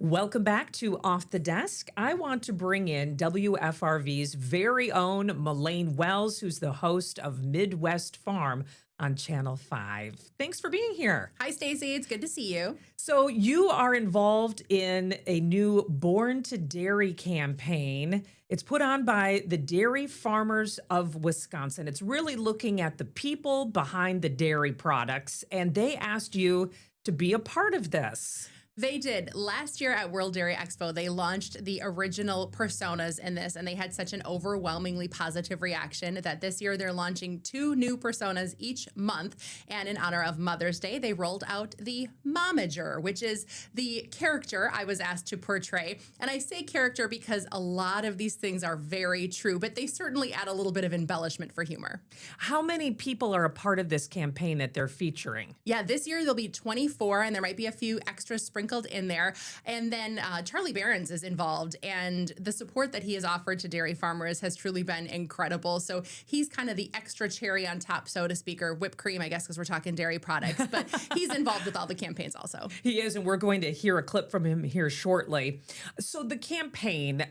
Welcome back to Off the Desk. I want to bring in WFRV's very own Millaine Wells, who's the host of Midwest Farm on Channel 5. Thanks for being here. Hi, Stacey. It's good to see you. So you are involved in a new Born to Dairy campaign. It's put on by the Dairy Farmers of Wisconsin. It's really looking at the people behind the dairy products, and they asked you to be a part of this. They did. Last year at World Dairy Expo, they launched the original personas in this, and they had such an overwhelmingly positive reaction that this year they're launching 2 new personas each month. And in honor of Mother's Day, they rolled out the Momager, which is the character I was asked to portray. And I say character because a lot of these things are very true, but they certainly add a little bit of embellishment for humor. How many people are a part of this campaign that they're featuring? Yeah, this year there'll be 24, and there might be a few extra sprinkled in there. And then Charlie Barron's is involved, and the support that he has offered to dairy farmers has truly been incredible. So he's kind of the extra cherry on top, so to speak, or whipped cream, I guess, because we're talking dairy products. But he's involved with all the campaigns also. He is, and we're going to hear a clip from him here shortly. So the campaign,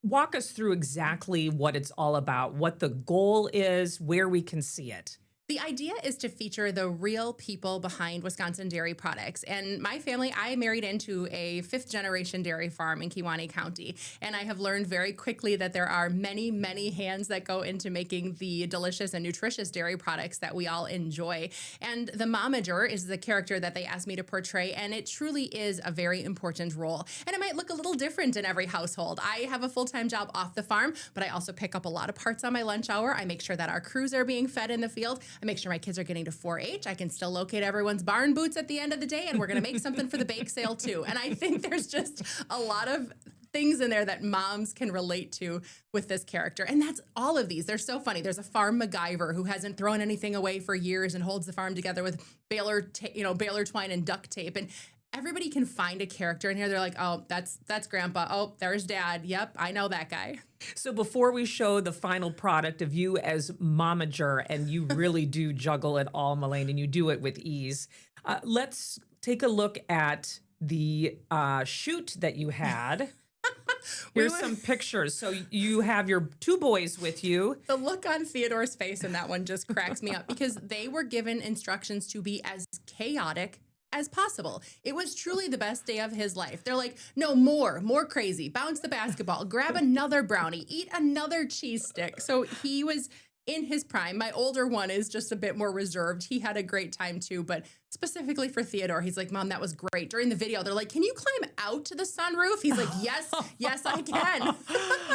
walk us through exactly what it's all about, what the goal is, where we can see it. The idea is to feature the real people behind Wisconsin dairy products. And my family, I married into a 5th-generation dairy farm in Kewaunee County. And I have learned very quickly that there are many, many hands that go into making the delicious and nutritious dairy products that we all enjoy. And the Momager is the character that they asked me to portray, and it truly is a very important role. And it might look a little different in every household. I have a full-time job off the farm, but I also pick up a lot of parts on my lunch hour. I make sure that our crews are being fed in the field. I make sure my kids are getting to 4-H. I can still locate everyone's barn boots at the end of the day, and we're going to make something for the bake sale too. And I think there's just a lot of things in there that moms can relate to with this character. And that's all of these. They're so funny. There's a farm MacGyver who hasn't thrown anything away for years and holds the farm together with baler twine and duct tape. And everybody can find a character in here. They're like, oh, that's Grandpa. Oh, there's Dad. Yep, I know that guy. So before we show the final product of you as Momager, and you really do juggle it all, Millaine, and you do it with ease, let's take a look at the shoot that you had. Here's some pictures. So you have your 2 boys with you. The look on Theodore's face in that one just cracks me up because they were given instructions to be as chaotic as possible. It was truly the best day of his life. They're like, no, more crazy. Bounce the basketball, grab another brownie, eat another cheese stick. So he was in his prime. My older one is just a bit more reserved. He had a great time too, but specifically for Theodore, he's like, Mom, that was great. During the video, they're like, can you climb out to the sunroof? He's like, yes, I can.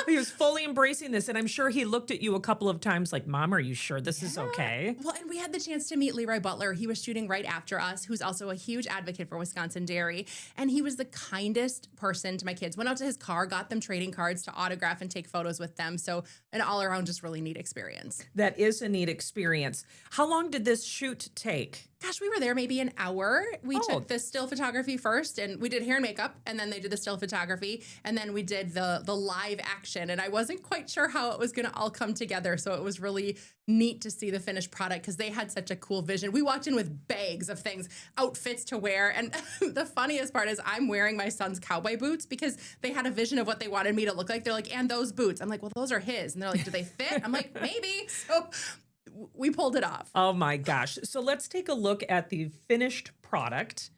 He was fully embracing this, and I'm sure he looked at you a couple of times like, Mom, are you sure this is okay? Well, and we had the chance to meet Leroy Butler. He was shooting right after us, who's also a huge advocate for Wisconsin dairy, and he was the kindest person to my kids. Went out to his car, got them trading cards to autograph and take photos with them. So an all-around just really neat experience. That is a neat experience. How long did this shoot take? Gosh, we were there maybe an hour. We took the still photography first, and we did hair and makeup, and then they did the still photography, and then we did the live action. And I wasn't quite sure how it was going to all come together, so it was really neat to see the finished product because they had such a cool vision. We walked in with bags of things, outfits to wear, and the funniest part is I'm wearing my son's cowboy boots because they had a vision of what they wanted me to look like. They're like, and those boots. I'm like, well, those are his. And they're like, do they fit? I'm like, maybe. So we pulled it off. Oh my gosh. So let's take a look at the finished product.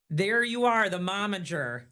There you are, the Momager.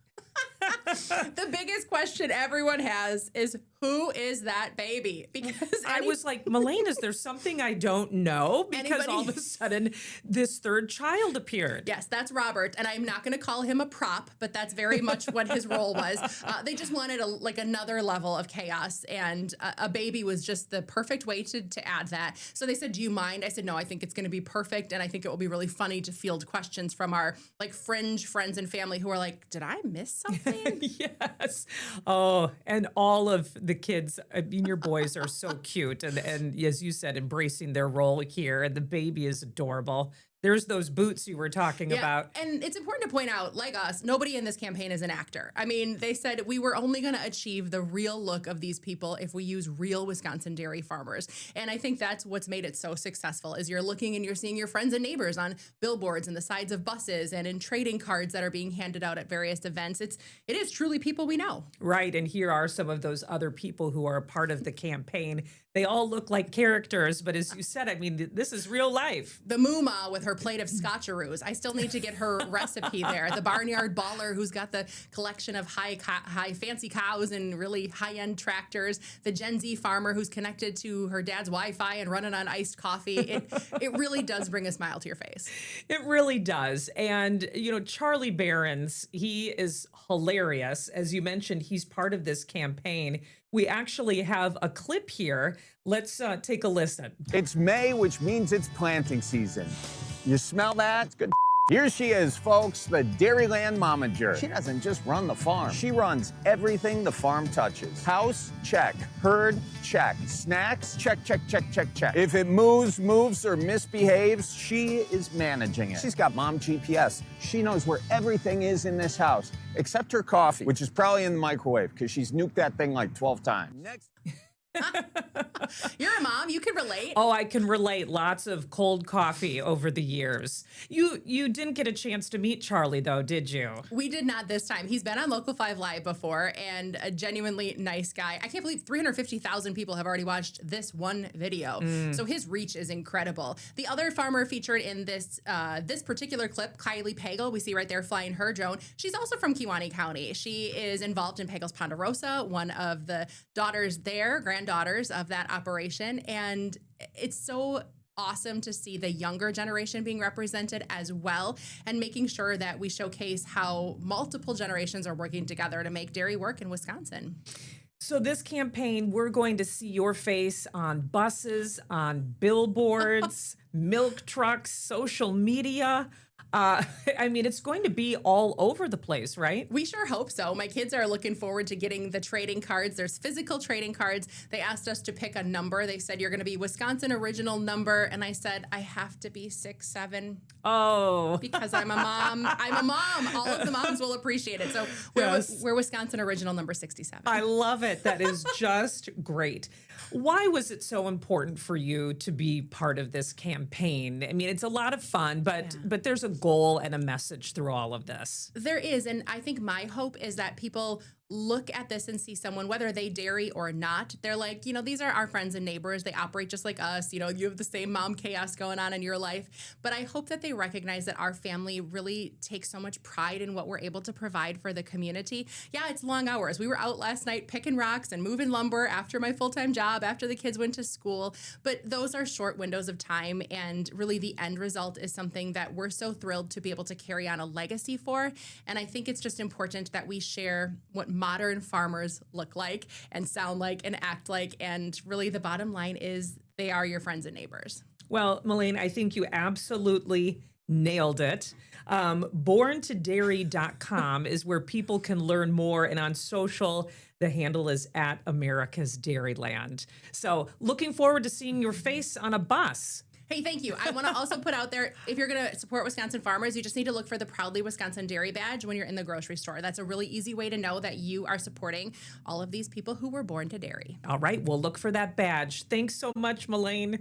The biggest question everyone has is, who is that baby? Because I was like, Millaine, is there something I don't know? Because all of a sudden, this 3rd child appeared. Yes, that's Robert, and I'm not going to call him a prop, but that's very much what his role was. They just wanted another level of chaos, and a baby was just the perfect way to add that. So they said, do you mind? I said, no, I think it's going to be perfect, and I think it will be really funny to field questions from our fringe friends and family who are like, did I miss something? Yes. Oh, and all of the kids, I mean, your boys are so cute. And as you said, embracing their role here. And the baby is adorable. There's those boots you were talking about. And it's important to point out, like us, nobody in this campaign is an actor. I mean, they said we were only going to achieve the real look of these people if we use real Wisconsin dairy farmers. And I think that's what's made it so successful is you're looking and you're seeing your friends and neighbors on billboards and the sides of buses and in trading cards that are being handed out at various events. It is truly people we know. Right. And here are some of those other people who are a part of the campaign. They all look like characters, but as you said, I mean, this is real life. The Mooma with her plate of scotcheroos. I still need to get her recipe there. The barnyard baller who's got the collection of high fancy cows and really high-end tractors. The Gen Z farmer who's connected to her dad's Wi-Fi and running on iced coffee. It really does bring a smile to your face. It really does. And, you know, Charlie Behrens, he is hilarious. As you mentioned, he's part of this campaign. We actually have a clip here. Let's take a listen. It's May, which means it's planting season. You smell that? It's good. Here she is, folks, the Dairyland Momager. She doesn't just run the farm. She runs everything the farm touches. House, check. Herd, check. Snacks, check, check, check, check, check. If it moves, or misbehaves, she is managing it. She's got mom GPS. She knows where everything is in this house, except her coffee, which is probably in the microwave, because she's nuked that thing like 12 times. Next. You're a mom. You can relate. Oh, I can relate. Lots of cold coffee over the years. You didn't get a chance to meet Charlie, though, did you? We did not this time. He's been on Local 5 Live before and a genuinely nice guy. I can't believe 350,000 people have already watched this one video. So his reach is incredible. The other farmer featured in this particular clip, Kylie Pagel, we see right there flying her drone. She's also from Kewaunee County. She is involved in Pagel's Ponderosa, one of the daughters there, granddaughters of that operation. And it's so awesome to see the younger generation being represented as well and making sure that we showcase how multiple generations are working together to make dairy work in Wisconsin. So this campaign, we're going to see your face on buses, on billboards, milk trucks, social media. I mean, it's going to be all over the place, right? We sure hope so. My kids are looking forward to getting the trading cards. There's physical trading cards. They asked us to pick a number. They said, you're going to be Wisconsin original number. And I said, I have to be 6'7". Oh. Because I'm a mom. I'm a mom. All of the moms will appreciate it. So we're Wisconsin original number 67. I love it. That is just great. Why was it so important for you to be part of this campaign? I mean, it's a lot of fun, but there's a goal and a message through all of this. There is. And I think my hope is that people look at this and see someone, whether they dairy or not, they're like, you know, these are our friends and neighbors. They operate just like us. You know, you have the same mom chaos going on in your life. But I hope that they recognize that our family really takes so much pride in what we're able to provide for the community. Yeah, it's long hours. We were out last night picking rocks and moving lumber after my full-time job, after the kids went to school. But those are short windows of time. And really the end result is something that we're so thrilled to be able to carry on a legacy for. And I think it's just important that we share what modern farmers look like and sound like and act like. And really the bottom line is they are your friends and neighbors. Well, Millaine, I think you absolutely nailed it. Borntodairy.com is where people can learn more. And on social, the handle is at America's Dairyland. So looking forward to seeing your face on a bus. Hey, thank you. I want to also put out there, if you're going to support Wisconsin farmers, you just need to look for the Proudly Wisconsin Dairy badge when you're in the grocery store. That's a really easy way to know that you are supporting all of these people who were born to dairy. All right, we'll look for that badge. Thanks so much, Millaine.